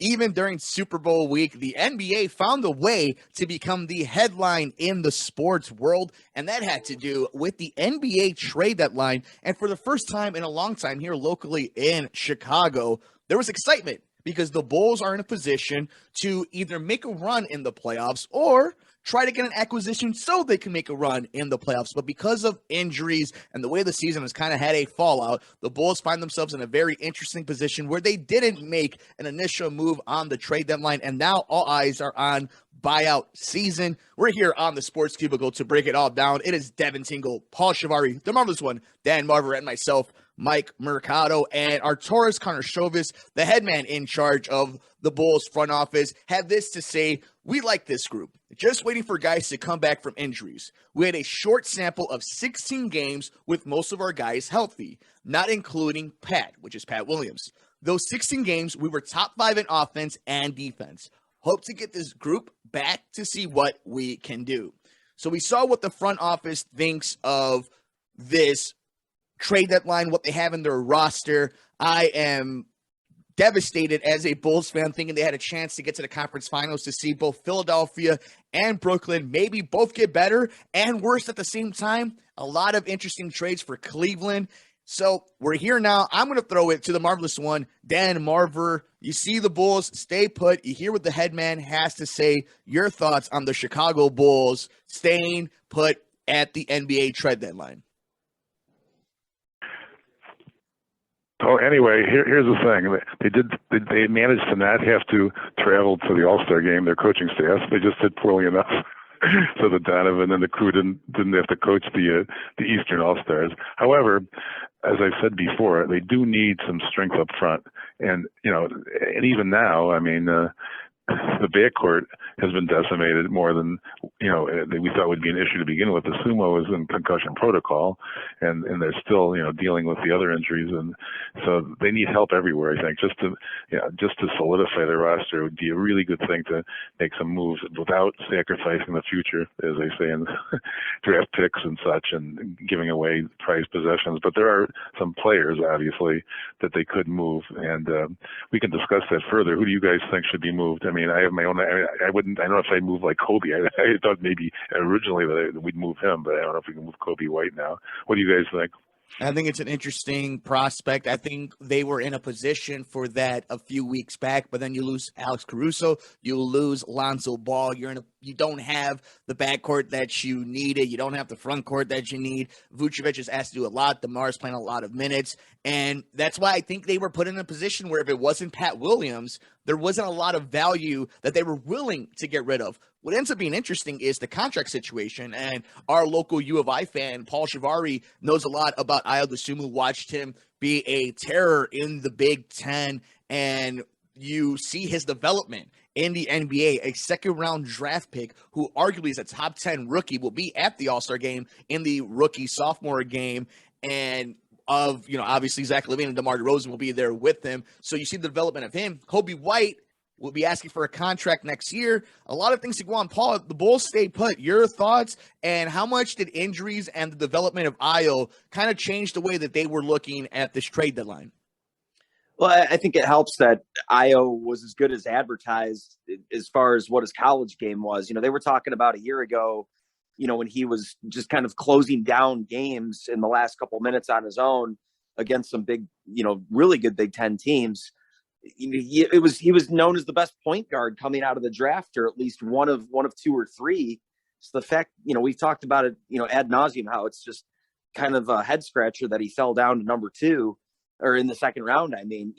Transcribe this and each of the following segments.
Even during Super Bowl week, the NBA found a way to become the headline in the sports world, and that had to do with the NBA trade deadline. And for the first time in a long time here locally in Chicago, there was excitement because the Bulls are in a position to either make a run in the playoffs or try to get an acquisition so they can make a run in the playoffs. But because of injuries and the way the season has kind of had a fallout, the Bulls find themselves in a very interesting position where they didn't make an initial move on the trade deadline, and now all eyes are on buyout season. We're here on the Sports Cubicle to break it all down. It is Devin Tingle, Paul Chivari, the marvelous one, Dan Marver, and myself, Mike Mercado, and our Taurus Karnisovas, the head man in charge of the Bulls front office, had this to say: we like this group. Just waiting for guys to come back from injuries. We had a short sample of 16 games with most of our guys healthy, not including Pat, which is Pat Williams. Those 16 games, we were top 5 in offense and defense. Hope to get this group back to see what we can do. So we saw what the front office thinks of this trade deadline, what they have in their roster. I am devastated as a Bulls fan, thinking they had a chance to get to the conference finals, to see both Philadelphia and Brooklyn maybe both get better and worse at the same time. A lot of interesting trades for Cleveland. So we're here now. I'm going to throw it to the marvelous one, Dan Marver. You see the Bulls stay put. You hear what the head man has to say. Your thoughts on the Chicago Bulls staying put at the NBA trade deadline? So anyway, here's the thing. They managed to not have to travel to the All-Star game, their coaching staff. They just did poorly enough so that Donovan and the crew didn't have to coach the Eastern All-Stars. However, as I said before, they do need some strength up front. And, and even now, I mean, the backcourt has been decimated more than, we thought would be an issue to begin with. The Sumo is in concussion protocol, and they're still, dealing with the other injuries. And so they need help everywhere, I think. Just to solidify their roster would be a really good thing, to make some moves without sacrificing the future, as they say in draft picks and such, and giving away prized possessions. But there are some players, obviously, that they could move, and we can discuss that further. Who do you guys think should be moved? I mean, I have my own. I don't know if I'd move like Kobe. I thought maybe originally that we'd move him, but I don't know if we can move Kobe White now. What do you guys think? I think it's an interesting prospect. I think they were in a position for that a few weeks back, but then you lose Alex Caruso, you lose Lonzo Ball. You don't have the backcourt that you needed. You don't have the front court that you need. Vucevic is asked to do a lot. DeMar is playing a lot of minutes. And that's why I think they were put in a position where if it wasn't Pat Williams, there wasn't a lot of value that they were willing to get rid of. What ends up being interesting is the contract situation. And our local U of I fan, Paul Chivari, knows a lot about Ayo Dosunmu, watched him be a terror in the Big Ten. And you see his development in the NBA, a second-round draft pick who arguably is a top 10 rookie, will be at the All-Star game in the rookie-sophomore game. And obviously Zach LaVine and DeMar DeRozan will be there with him. So you see the development of him. Kobe White will be asking for a contract next year. A lot of things to go on. Paul, the Bulls stay put. Your thoughts, and how much did injuries and the development of Ayo kind of change the way that they were looking at this trade deadline? Well, I think it helps that Ayo was as good as advertised as far as what his college game was. They were talking about a year ago, when he was just kind of closing down games in the last couple minutes on his own against some big, really good Big Ten teams. He was known as the best point guard coming out of the draft, or at least one of two or three. So the fact, we've talked about it, ad nauseum, how it's just kind of a head scratcher that he fell down to number 2. Or in the second round. I mean,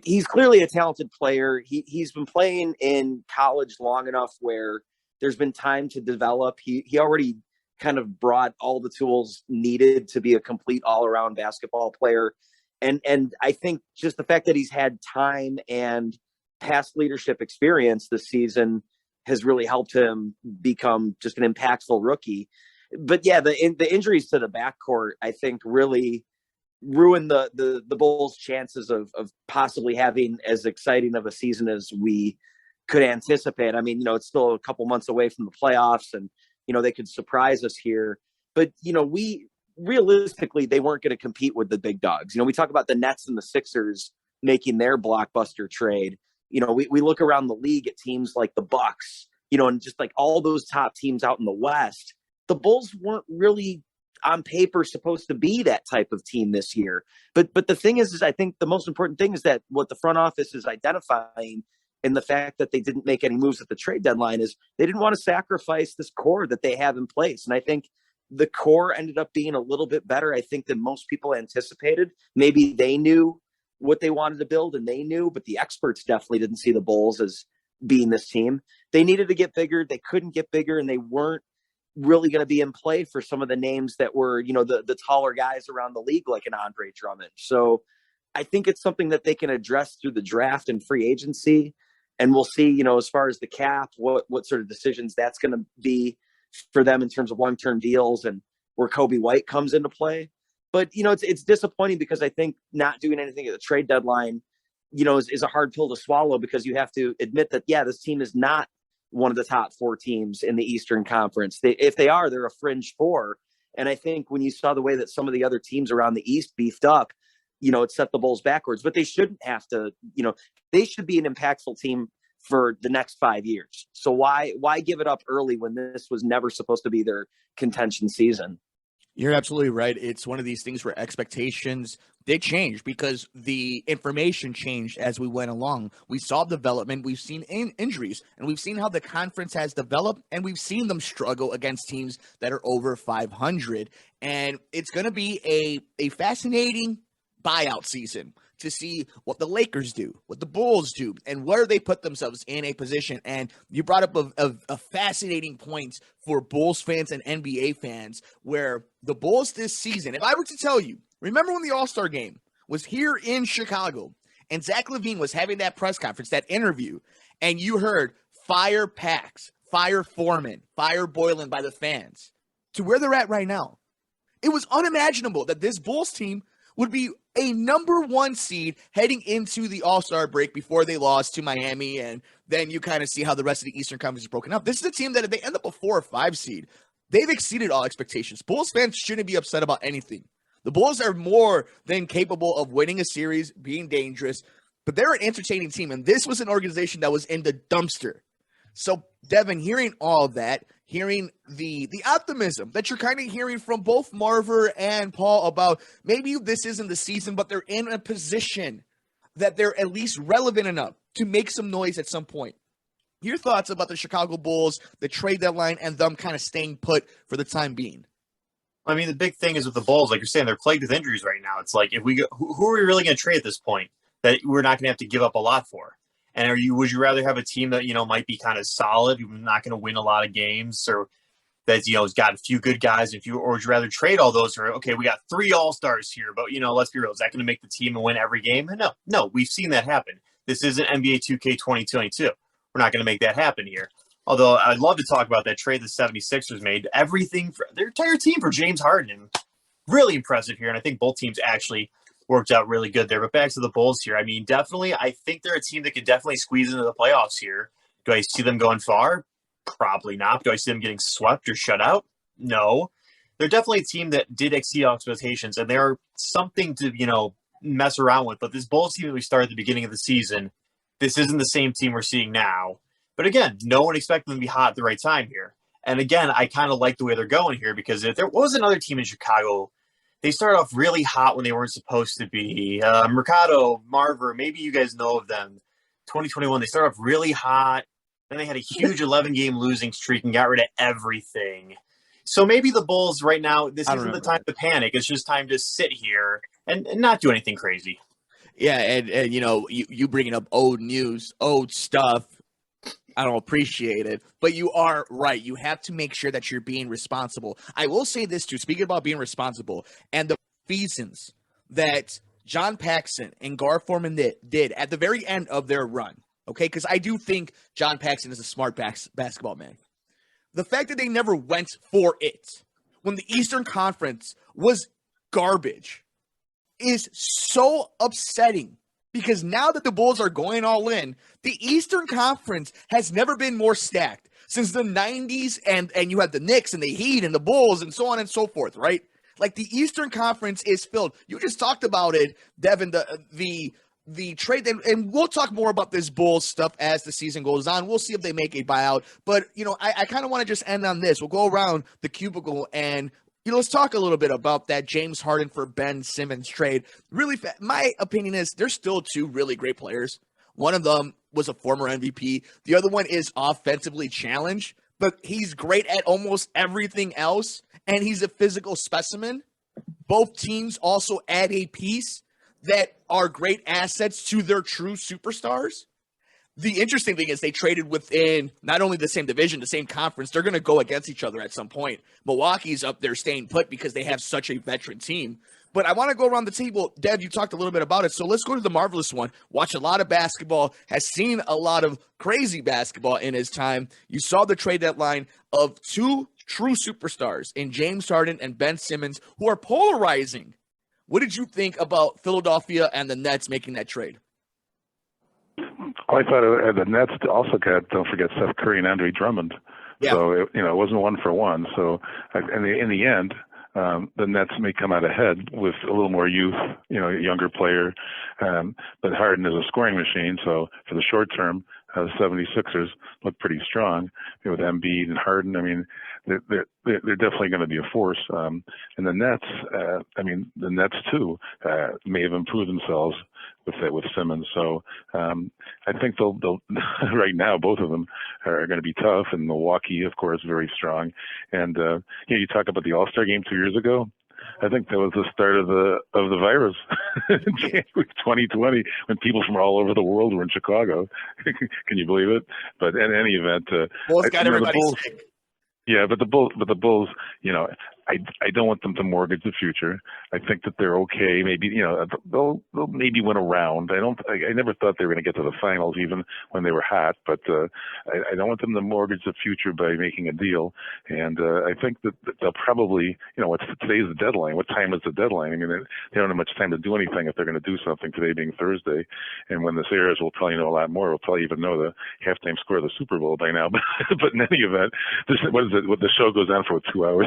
he's clearly a talented player. He's been playing in college long enough where there's been time to develop. He already kind of brought all the tools needed to be a complete all-around basketball player. And I think just the fact that he's had time and past leadership experience this season has really helped him become just an impactful rookie. But yeah, the injuries to the backcourt, I think, really ruin the Bulls' chances of possibly having as exciting of a season as we could anticipate. I mean, it's still a couple months away from the playoffs, and they could surprise us here. But we realistically, they weren't going to compete with the big dogs. We talk about the Nets and the Sixers making their blockbuster trade. You know, we look around the league at teams like the Bucks, you know, and just like all those top teams out in the West. The Bulls weren't really on paper supposed to be that type of team this year. But the thing is I think the most important thing is that what the front office is identifying, and the fact that they didn't make any moves at the trade deadline, is they didn't want to sacrifice this core that they have in place. And I think the core ended up being a little bit better, I think, than most people anticipated. Maybe they knew what they wanted to build and they knew, but the experts definitely didn't see the Bulls as being this team. They needed to get bigger. They couldn't get bigger, and they weren't really going to be in play for some of the names that were, you know, the taller guys around the league, like an Andre Drummond. So I think it's something that they can address through the draft and free agency. And we'll see, you know, as far as the cap, what sort of decisions that's going to be for them in terms of long-term deals and where Kobe White comes into play. But, you know, it's disappointing because I think not doing anything at the trade deadline, you know, is a hard pill to swallow, because you have to admit that, yeah, this team is not one of the top 4 teams in the Eastern Conference. If they are, they're a fringe 4. And I think when you saw the way that some of the other teams around the East beefed up, you know, it set the Bulls backwards. But they shouldn't have to, you know, they should be an impactful team for the next 5 years. So why give it up early when this was never supposed to be their contention season? You're absolutely right. It's one of these things where expectations did change because the information changed as we went along. We saw development, we've seen injuries, and we've seen how the conference has developed, and we've seen them struggle against teams that are over 500. And it's going to be a fascinating buyout season to see what the Lakers do, what the Bulls do, and where they put themselves in a position. And you brought up a fascinating point for Bulls fans and NBA fans, where the Bulls this season, if I were to tell you, remember when the All-Star game was here in Chicago and Zach LaVine was having that press conference, that interview, and you heard fire Pax, fire Foreman, fire Boylan by the fans, to where they're at right now. It was unimaginable that this Bulls team would be a number 1 seed heading into the All-Star break before they lost to Miami, and then you kind of see how the rest of the Eastern Conference is broken up. This is a team that if they end up a 4 or 5 seed, they've exceeded all expectations. Bulls fans shouldn't be upset about anything. The Bulls are more than capable of winning a series, being dangerous, but they're an entertaining team, and this was an organization that was in the dumpster. So, Devin, hearing all that, hearing the optimism that you're kind of hearing from both Marver and Paul about maybe this isn't the season, but they're in a position that they're at least relevant enough to make some noise at some point. Your thoughts about the Chicago Bulls, the trade deadline, and them kind of staying put for the time being? I mean, the big thing is with the Bulls, like you're saying, they're plagued with injuries right now. It's like, if we go, who are we really going to trade at this point that we're not going to have to give up a lot for? And would you rather have a team that, you know, might be kind of solid, who's not going to win a lot of games, or that, you know, has got a few good guys, or would you rather trade all those for, okay, we got 3 All-Stars here, but, you know, let's be real, is that going to make the team and win every game? No, we've seen that happen. This isn't NBA 2K 2022. We're not going to make that happen here. Although I'd love to talk about that trade the 76ers made. Everything for their entire team for James Harden. Really impressive here, and I think both teams actually worked out really good there. But back to the Bulls here. I mean, definitely, I think they're a team that could definitely squeeze into the playoffs here. Do I see them going far? Probably not. Do I see them getting swept or shut out? No. They're definitely a team that did exceed expectations, and they're something to, you know, mess around with. But this Bulls team that we started at the beginning of the season, this isn't the same team we're seeing now. But again, no one expected them to be hot at the right time here. And again, I kind of like the way they're going here, because if there was another team in Chicago, they started off really hot when they weren't supposed to be. Mercado, Marver, maybe you guys know of them. 2021, they started off really hot. Then they had a huge 11-game losing streak and got rid of everything. So maybe the Bulls right now, this isn't the time to panic. It's just time to sit here and not do anything crazy. Yeah, and you know, you bringing up old news, old stuff. I don't appreciate it, but you are right. You have to make sure that you're being responsible. I will say this too, speaking about being responsible, and the reasons that John Paxson and Gar Forman did at the very end of their run, okay? Because I do think John Paxson is a smart basketball man. The fact that they never went for it when the Eastern Conference was garbage is so upsetting. Because now that the Bulls are going all in, the Eastern Conference has never been more stacked since the 90s, and you had the Knicks and the Heat and the Bulls and so on and so forth, right? Like, the Eastern Conference is filled. You just talked about it, Devin, the the trade, and we'll talk more about this Bulls stuff as the season goes on. We'll see if they make a buyout. But, I kind of want to just end on this. We'll go around the cubicle and, let's talk a little bit about that James Harden for Ben Simmons trade. Really, my opinion is there's still two really great players. One of them was a former MVP. The other one is offensively challenged, but he's great at almost everything else, and he's a physical specimen. Both teams also add a piece that are great assets to their true superstars. The interesting thing is they traded within not only the same division, the same conference. They're going to go against each other at some point. Milwaukee's up there staying put because they have such a veteran team. But I want to go around the table. Dev, you talked a little bit about it. So let's go to the marvelous one. Watch a lot of basketball, has seen a lot of crazy basketball in his time. You saw the trade deadline of two true superstars in James Harden and Ben Simmons, who are polarizing. What did you think about Philadelphia and the Nets making that trade? I thought the Nets also got, don't forget, Seth Curry and Andre Drummond. Yeah. So, it wasn't one for one. So, in the end, the Nets may come out ahead with a little more youth, a younger player. But Harden is a scoring machine. So, for the short term, the 76ers look pretty strong with Embiid and Harden. I mean, they're definitely going to be a force. And the Nets, the Nets too, may have improved themselves with Simmons. So I think they'll right now both of them are going to be tough. And Milwaukee, of course, very strong. And you talk about the All-Star game 2 years ago. I think that was the start of the virus in January 2020, when people from all over the world were in Chicago. Can you believe it? But in any event, Bulls got everybody sick. Yeah, but the Bulls, I don't want them to mortgage the future. I think that they're okay. Maybe, they'll maybe win a round. I never thought they were going to get to the finals, even when they were hot. But I don't want them to mortgage the future by making a deal. And I think that they'll probably, today's the deadline. What time is the deadline? I mean, they don't have much time to do anything if they're going to do something, today being Thursday. And when this airs, we'll probably know a lot more. We'll probably even know the halftime score of the Super Bowl by now. But in any event, the show goes on for 2 hours.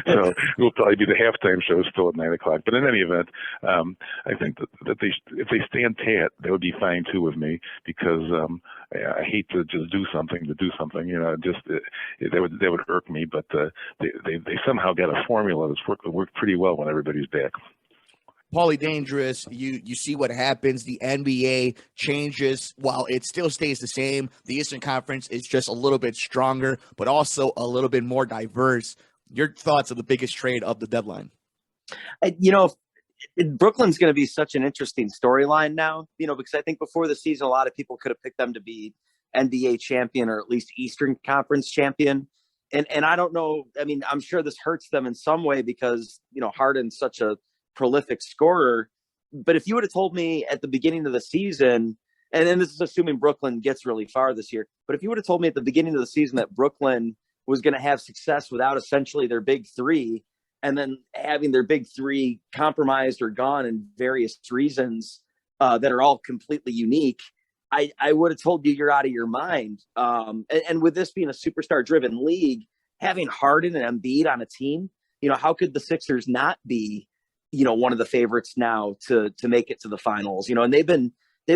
So it will probably be the halftime show still at 9 o'clock. But in any event, I think that if they stand pat, that would be fine too with me, because I hate to just do something to do something. That would irk me. But they somehow got a formula that's worked pretty well when everybody's back. Paulie Dangerous, you see what happens. The NBA changes while it still stays the same. The Eastern Conference is just a little bit stronger, but also a little bit more diverse. Your thoughts on the biggest trade of the deadline? Brooklyn's going to be such an interesting storyline now, because I think before the season, a lot of people could have picked them to be NBA champion, or at least Eastern Conference champion. And I don't know. I mean, I'm sure this hurts them in some way because, Harden's such a prolific scorer. But if you would have told me at the beginning of the season, and then this is assuming Brooklyn gets really far this year, but if you would have told me at the beginning of the season that Brooklyn was going to have success without essentially their big three, and then having their big three compromised or gone in various reasons that are all completely unique, I would have told you you're out of your mind. And with this being a superstar driven league, having Harden and Embiid on a team, how could the Sixers not be, one of the favorites now to make it to the finals, and they've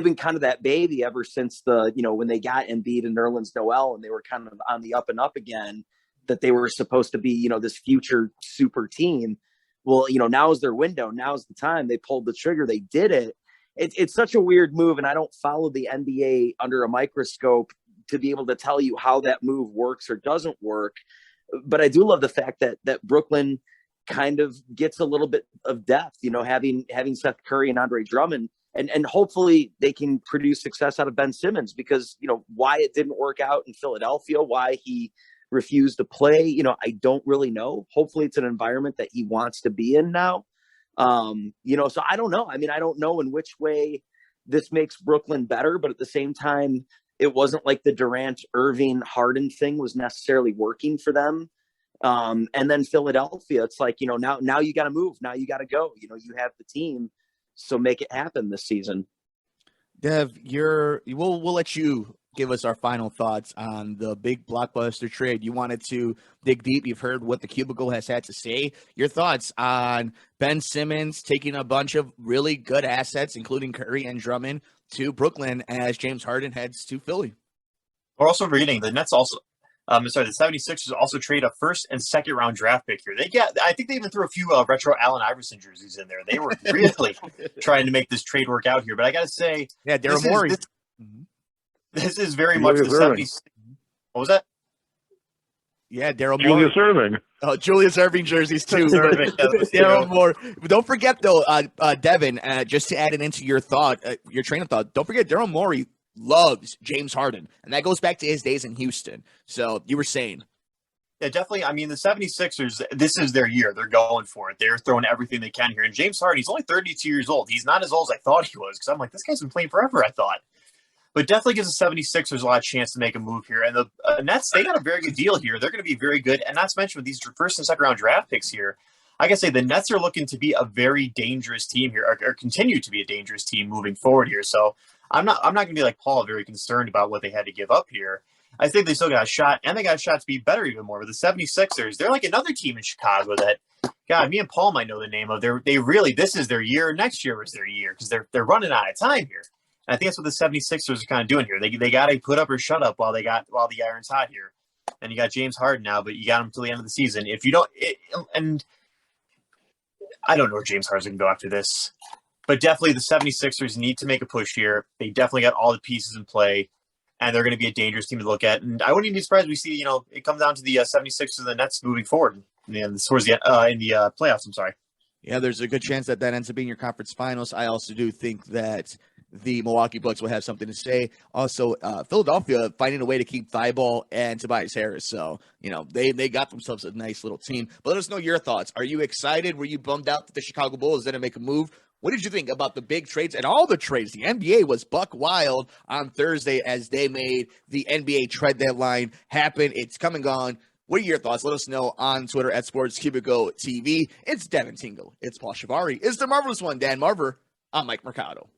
been kind of that baby ever since when they got Embiid and Nerlens Noel, and they were kind of on the up and up again, that they were supposed to be, this future super team. Well, now's their window. Now's the time. They pulled the trigger. They did it. It's such a weird move, and I don't follow the NBA under a microscope to be able to tell you how that move works or doesn't work. But I do love the fact that Brooklyn kind of gets a little bit of depth, having Seth Curry and Andre Drummond, and hopefully they can produce success out of Ben Simmons, because, why it didn't work out in Philadelphia, why he refused to play, I don't really know. Hopefully it's an environment that he wants to be in now. So I don't know. I mean, I don't know in which way this makes Brooklyn better, but at the same time, it wasn't like the Durant, Irving, Harden thing was necessarily working for them. And then Philadelphia, it's like, now you got to move. Now you got to go. You have the team, so make it happen this season. Dev, we'll let you give us our final thoughts on the big blockbuster trade. You wanted to dig deep. You've heard what the Cubicle has had to say. Your thoughts on Ben Simmons taking a bunch of really good assets, including Curry and Drummond, to Brooklyn as James Harden heads to Philly. We're also forgetting the Nets also. The 76ers also trade a first and second round draft pick here. I think they even threw a few retro Allen Iverson jerseys in there. They were really trying to make this trade work out here. But I got to say, yeah, Daryl Morey. This is very much the 70s. What was that? Yeah, Daryl Morey. Julius Irving. Oh, Julius Irving jerseys too. Daryl Morey. Don't forget though, Devin. Just to add it into your thought, your train of thought. Don't forget, Daryl Morey loves James Harden, and that goes back to his days in Houston. So you were saying. Yeah, definitely. I mean, the 76ers, this is their year. They're going for it. They're throwing everything they can here. And James Harden, he's only 32 years old. He's not as old as I thought he was, because I'm like, this guy's been playing forever, I thought. But definitely gives the 76ers a lot of chance to make a move here. And the Nets, they got a very good deal here. They're going to be very good. And not to mention with these first and second round draft picks here, I gotta say the Nets are looking to be a very dangerous team here, or continue to be a dangerous team moving forward here. So I'm not going to be like Paul, very concerned about what they had to give up here. I think they still got a shot, and they got a shot to be better even more. But the 76ers, they're like another team in Chicago that, God, me and Paul might know the name of. This is their year. Next year was their year, because they're running out of time here. And I think that's what the 76ers are kind of doing here. They got to put up or shut up while the iron's hot here. And you got James Harden now, but you got him till the end of the season. If you don't, and I don't know where James Harden's going to go after this. But definitely the 76ers need to make a push here. They definitely got all the pieces in play, and they're going to be a dangerous team to look at. And I wouldn't even be surprised if we see, it comes down to the 76ers and the Nets moving forward towards the in the playoffs. I'm sorry. Yeah, there's a good chance that ends up being your conference finals. I also do think that the Milwaukee Bucks will have something to say. Also, Philadelphia finding a way to keep Thibault and Tobias Harris. So, they got themselves a nice little team. But let us know your thoughts. Are you excited? Were you bummed out that the Chicago Bulls didn't make a move? What did you think about the big trades and all the trades? The NBA was buck wild on Thursday as they made the NBA trade deadline happen. It's come and gone. What are your thoughts? Let us know on Twitter at Sports Cubicle TV. It's Devin Tingle. It's Paul Chivari. It's the marvelous one, Dan Marver. I'm Mike Mercado.